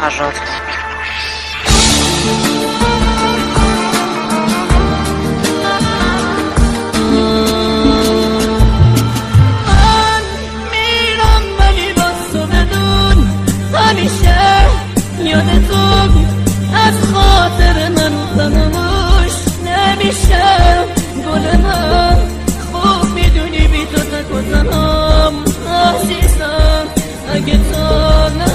فراد. من میرم ولی باز تو بدون همیشه یاد تو از خاطر من فراموش نمیشه. گل من خوب میدونی بی تو تک و تنهام عزیزم. اگه تو